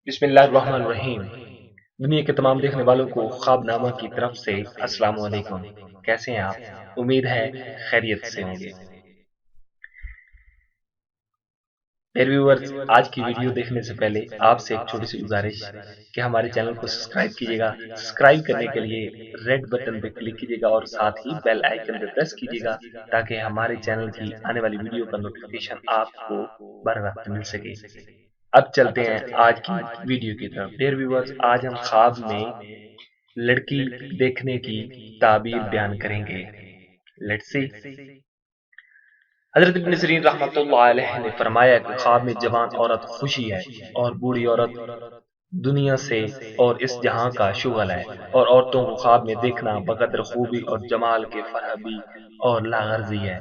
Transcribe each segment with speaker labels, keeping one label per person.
Speaker 1: بسم اللہ الرحمن الرحیم۔ دنیا کے تمام دیکھنے والوں کو خواب نامہ کی طرف سے السلام علیکم۔ کیسے ہیں آپ؟ امید ہے خیریت سے ہوں گے۔ میرے ویورز، آج کی ویڈیو دیکھنے سے پہلے آپ سے ایک چھوٹی سی گزارش کہ ہمارے چینل کو سبسکرائب کیجیے گا۔ سبسکرائب کرنے کے لیے ریڈ بٹن پہ کلک کیجیے گا اور ساتھ ہی بیل آئیکن پہ پریس کیجیے گا تاکہ ہمارے چینل کی آنے والی ویڈیو کا نوٹیفیکیشن آپ کو بر وقت مل سکے۔ اب چلتے ہیں آج کی ویڈیو کی طرف۔ ڈیئر ویورز، آج ہم خواب میں لڑکی دیکھنے کی تعبیر بیان کریں گے۔ Let's see. حضرت ابن سیرین رحمۃ اللہ علیہ نے فرمایا کہ خواب میں جوان عورت خوشی ہے اور بوڑھی عورت دنیا سے اور اس جہاں کا شغل ہے، اور عورتوں کو خواب میں دیکھنا بقدر خوبی اور جمال کے فرحبی اور لاغرضی ہے،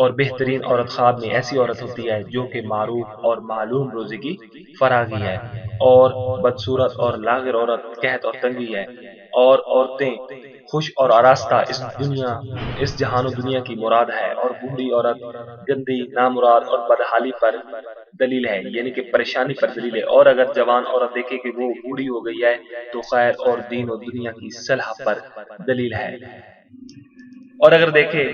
Speaker 1: اور بہترین عورت خواب میں ایسی عورت ہوتی ہے جو کہ معروف اور معلوم روزی کی فراغی ہے، اور بدصورت اور لاغر عورت قحط اور تنگی ہے، اور عورتیں خوش اور آراستہ اس جہان و دنیا کی مراد ہے، اور بوڑھی عورت گندی، نامراد اور بدحالی پر دلیل ہے، یعنی کہ پریشانی پر دلیل ہے۔ اور اگر جوان عورت دیکھے کہ وہ بوڑھی ہو گئی ہے تو خیر اور دین و دنیا کی صلح پر دلیل ہے۔ اور اگر دیکھے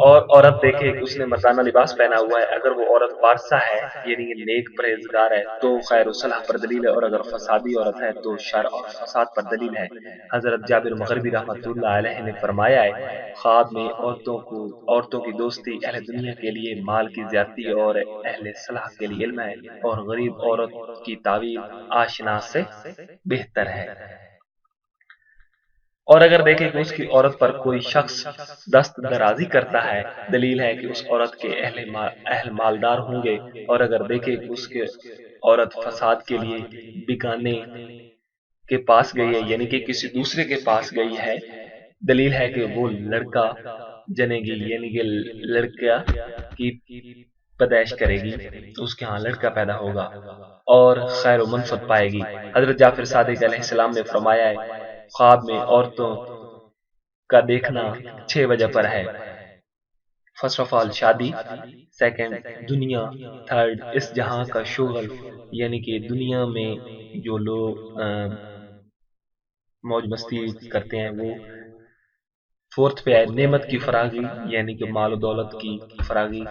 Speaker 1: اور عورت دیکھے کہ اس نے مردانہ لباس پہنا ہوا ہے، اگر وہ عورت پارسا ہے یعنی کہ نیک پرہیزگار ہے تو خیر و صلاح پر دلیل ہے، اور اگر فسادی عورت ہے تو شر اور فساد پر دلیل ہے۔ حضرت جابر مغربی رحمۃ اللہ علیہ نے فرمایا ہے، خواب میں عورتوں کی دوستی اہل دنیا کے لیے مال کی زیادتی اور اہل صلاح کے لیے علم ہے، اور غریب عورت کی تعویل آشنا سے بہتر ہے۔ اور اگر دیکھیں کہ اس کی عورت پر کوئی شخص دست درازی کرتا ہے، دلیل ہے کہ اس عورت کے اہل مالدار ہوں گے، اور اگر دیکھیں کہ اس کے عورت فساد کے لیے بگانے کے پاس گئی ہے یعنی کہ کسی دوسرے کے پاس گئی ہے، دلیل ہے کہ وہ لڑکا جنے گی یعنی کہ لڑکا کی پیدائش کرے گی، اس کے ہاں لڑکا پیدا ہوگا اور خیر و منفت پائے گی۔ حضرت جعفر صادق علیہ السلام نے فرمایا ہے، خواب میں عورتوں کا دیکھنا 6 وجہ پر ہے۔ فرسٹ آف آل شادی، سیکنڈ دنیا، تھرڈ اس جہاں کا شغل یعنی کہ دنیا میں جو لوگ موج مستی کرتے ہیں وہ، فورتھ پہ ہے نعمت کی فراغی یعنی کہ مال و دولت کی فراغی،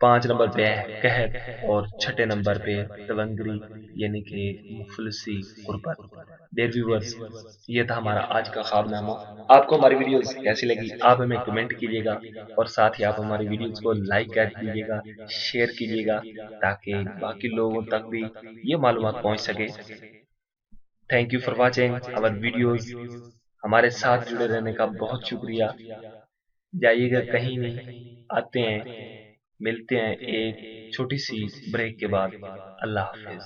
Speaker 1: 5 نمبر پہ ہے قحط، اور 6 نمبر پہ تونگری یعنی کہ مفلسی، غربت۔ ڈیئر ویورز، یہ تھا ہمارا آج کا خواب نامہ۔ آپ کو ہماری ویڈیوز کیسی لگی آپ ہمیں کمنٹ کیجیے گا، اور ساتھ ہی آپ ہماری ویڈیوز کو لائک کر دیجیے گا، شیئر کیجیے گا تاکہ باقی لوگوں تک بھی یہ معلومات پہنچ سکے۔ Thank you for watching our videos. ہمارے ساتھ جڑے رہنے کا بہت شکریہ۔ جائیے گا کہیں نہیں، آتے ہیں، ملتے ہیں ایک چھوٹی سی بریک کے بعد۔ اللہ حافظ۔